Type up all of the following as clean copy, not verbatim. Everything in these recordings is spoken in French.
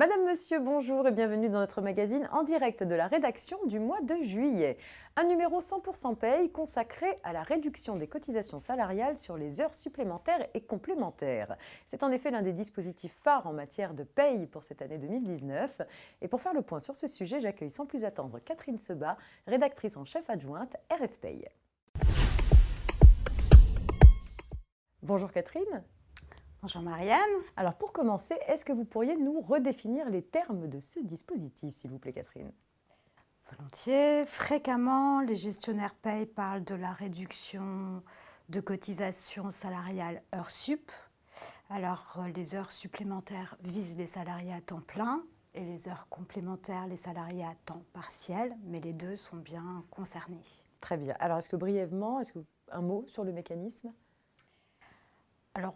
Madame, Monsieur, bonjour et bienvenue dans notre magazine en direct de la rédaction du mois de juillet. Un numéro 100% paye consacré à la réduction des cotisations salariales sur les heures supplémentaires et complémentaires. C'est en effet l'un des dispositifs phares en matière de paye pour cette année 2019. Et pour faire le point sur ce sujet, j'accueille sans plus attendre Catherine Sebat, rédactrice en chef adjointe RF Paye. Bonjour Catherine. Bonjour Marianne. Alors pour commencer, est-ce que vous pourriez nous redéfinir les termes de ce dispositif, s'il vous plaît Catherine ? Volontiers. Fréquemment, les gestionnaires paye parlent de la réduction de cotisations salariales heures sup. Alors les heures supplémentaires visent les salariés à temps plein et les heures complémentaires les salariés à temps partiel, mais les deux sont bien concernés. Très bien. Alors est-ce que brièvement, un mot sur le mécanisme ? Alors,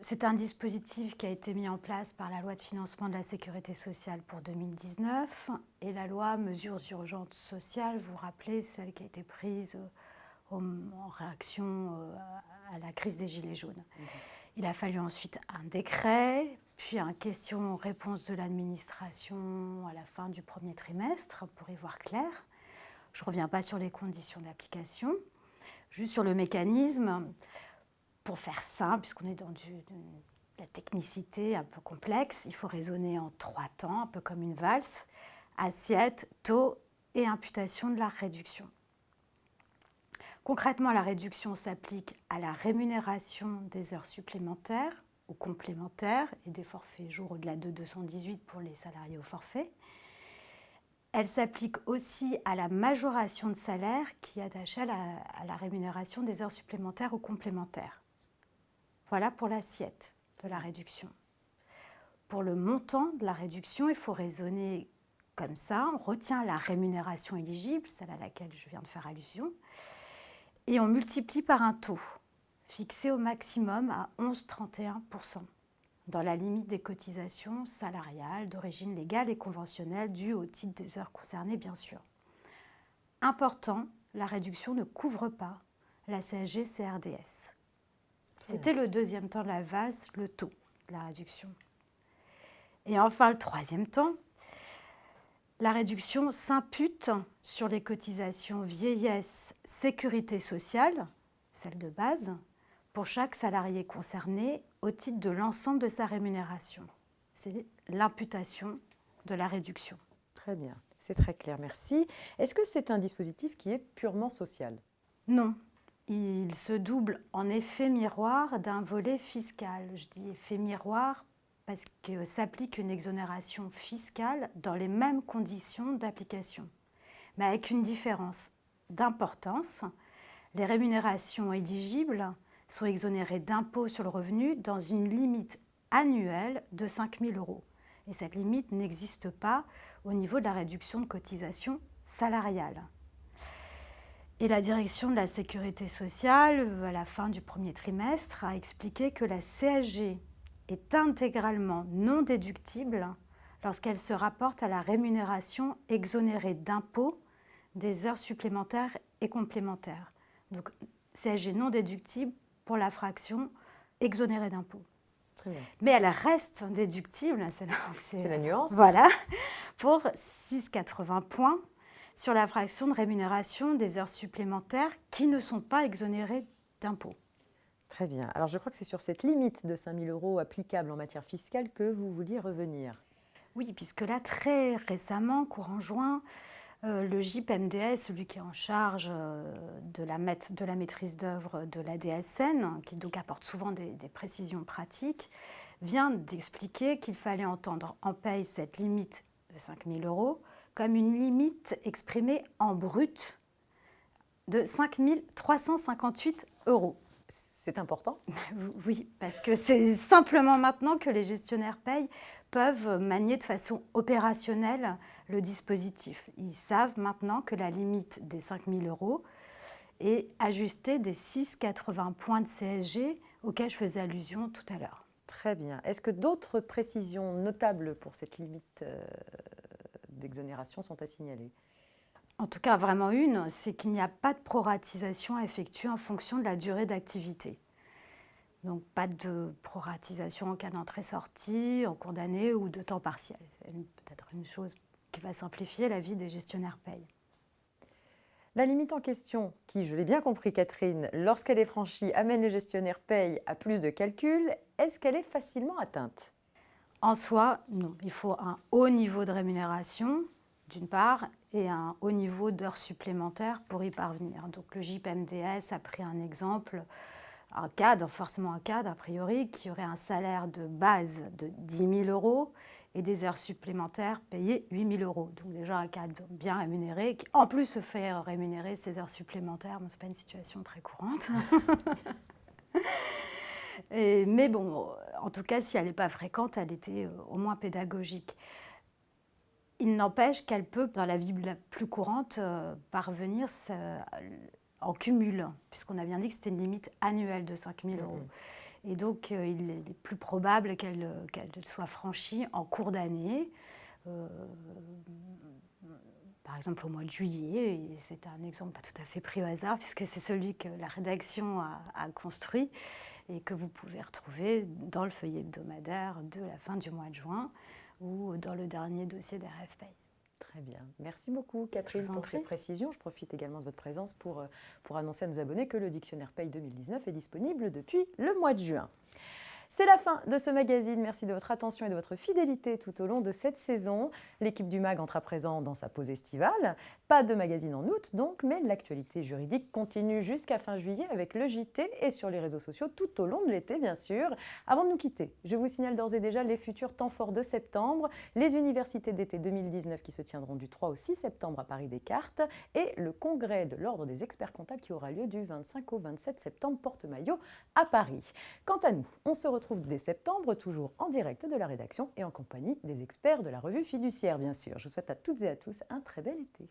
c'est un dispositif qui a été mis en place par la loi de financement de la sécurité sociale pour 2019 et la loi mesures urgentes sociales, vous vous rappelez, celle qui a été prise en réaction à la crise des Gilets jaunes. Il a fallu ensuite un décret, puis un question-réponse de l'administration à la fin du premier trimestre pour y voir clair. Je ne reviens pas sur les conditions d'application, juste sur le mécanisme. Pour faire simple, puisqu'on est dans la technicité un peu complexe, il faut raisonner en 3 temps, un peu comme une valse, assiette, taux et imputation de la réduction. Concrètement, la réduction s'applique à la rémunération des heures supplémentaires ou complémentaires et des forfaits jours au-delà de 218 pour les salariés au forfait. Elle s'applique aussi à la majoration de salaire qui est attachée à la rémunération des heures supplémentaires ou complémentaires. Voilà pour l'assiette de la réduction. Pour le montant de la réduction, il faut raisonner comme ça. On retient la rémunération éligible, celle à laquelle je viens de faire allusion, et on multiplie par un taux fixé au maximum à 11,31%, dans la limite des cotisations salariales d'origine légale et conventionnelle dues au titre des heures concernées, bien sûr. Important, la réduction ne couvre pas la CSG-CRDS. C'était le deuxième temps de la valse, le taux de la réduction. Et enfin, le troisième temps, la réduction s'impute sur les cotisations vieillesse, sécurité sociale, celle de base, pour chaque salarié concerné au titre de l'ensemble de sa rémunération. C'est l'imputation de la réduction. Très bien, c'est très clair, merci. Est-ce que c'est un dispositif qui est purement social ? Non. Il se double en effet miroir d'un volet fiscal. Je dis effet miroir parce que s'applique une exonération fiscale dans les mêmes conditions d'application, mais avec une différence d'importance. Les rémunérations éligibles sont exonérées d'impôt sur le revenu dans une limite annuelle de 5 000 €. Et cette limite n'existe pas au niveau de la réduction de cotisation salariale. Et la direction de la sécurité sociale, à la fin du premier trimestre, a expliqué que la CSG est intégralement non déductible lorsqu'elle se rapporte à la rémunération exonérée d'impôt des heures supplémentaires et complémentaires. Donc, CSG non déductible pour la fraction exonérée d'impôt. Très bien. Mais elle reste déductible, c'est la nuance. Voilà, pour 6,80 points sur la fraction de rémunération des heures supplémentaires qui ne sont pas exonérées d'impôts. Très bien. Alors je crois que c'est sur cette limite de 5 000 € applicable en matière fiscale que vous vouliez revenir. Oui, puisque là, très récemment, courant juin, le GIP-MDS, celui qui est en charge de la maîtrise d'œuvre de la DSN, qui donc apporte souvent des précisions pratiques, vient d'expliquer qu'il fallait entendre en paye cette limite de 5 000 € comme une limite exprimée en brut de 5 358 €. C'est important ? Oui, parce que c'est simplement maintenant que les gestionnaires paye peuvent manier de façon opérationnelle le dispositif. Ils savent maintenant que la limite des 5 000 € est ajustée des 6,80 points de CSG auxquels je faisais allusion tout à l'heure. Très bien. Est-ce que d'autres précisions notables pour cette limite d'exonération sont à signaler ? En tout cas, vraiment une, c'est qu'il n'y a pas de proratisation à effectuer en fonction de la durée d'activité. Donc pas de proratisation en cas d'entrée-sortie, en cours d'année ou de temps partiel. C'est peut-être une chose qui va simplifier la vie des gestionnaires paye. La limite en question, qui, je l'ai bien compris Catherine, lorsqu'elle est franchie, amène les gestionnaires paye à plus de calculs, est-ce qu'elle est facilement atteinte? En soi, non. Il faut un haut niveau de rémunération, d'une part, et un haut niveau d'heures supplémentaires pour y parvenir. Donc le JPMDS a pris un exemple, un cadre, forcément un cadre a priori, qui aurait un salaire de base de 10 000 euros et des heures supplémentaires payées 8 000 euros. Donc déjà un cadre bien rémunéré, qui en plus se fait rémunérer ses heures supplémentaires. Bon, ce n'est pas une situation très courante. Mais bon, en tout cas, si elle n'est pas fréquente, elle était au moins pédagogique. Il n'empêche qu'elle peut, dans la vie la plus courante, parvenir en cumul, puisqu'on a bien dit que c'était une limite annuelle de 5 000 euros. Et donc, il est plus probable qu'elle soit franchie en cours d'année, par exemple au mois de juillet. Et c'est un exemple pas tout à fait pris au hasard, puisque c'est celui que la rédaction a construit et que vous pouvez retrouver dans le feuillet hebdomadaire de la fin du mois de juin ou dans le dernier dossier d'RF Paye. Très bien. Merci beaucoup Catherine pour ces précisions. Je profite également de votre présence pour annoncer à nos abonnés que le dictionnaire Paye 2019 est disponible depuis le mois de juin. C'est la fin de ce magazine. Merci de votre attention et de votre fidélité tout au long de cette saison. L'équipe du MAG entre à présent dans sa pause estivale. Pas de magazine en août donc, mais l'actualité juridique continue jusqu'à fin juillet avec le JT et sur les réseaux sociaux tout au long de l'été bien sûr. Avant de nous quitter, je vous signale d'ores et déjà les futurs temps forts de septembre, les universités d'été 2019 qui se tiendront du 3 au 6 septembre à Paris-Descartes et le congrès de l'Ordre des experts comptables qui aura lieu du 25 au 27 septembre Porte-Maillot à Paris. Quant à nous, on se retrouve dès septembre, toujours en direct de la rédaction et en compagnie des experts de la revue Fiduciaire, bien sûr. Je vous souhaite à toutes et à tous un très bel été.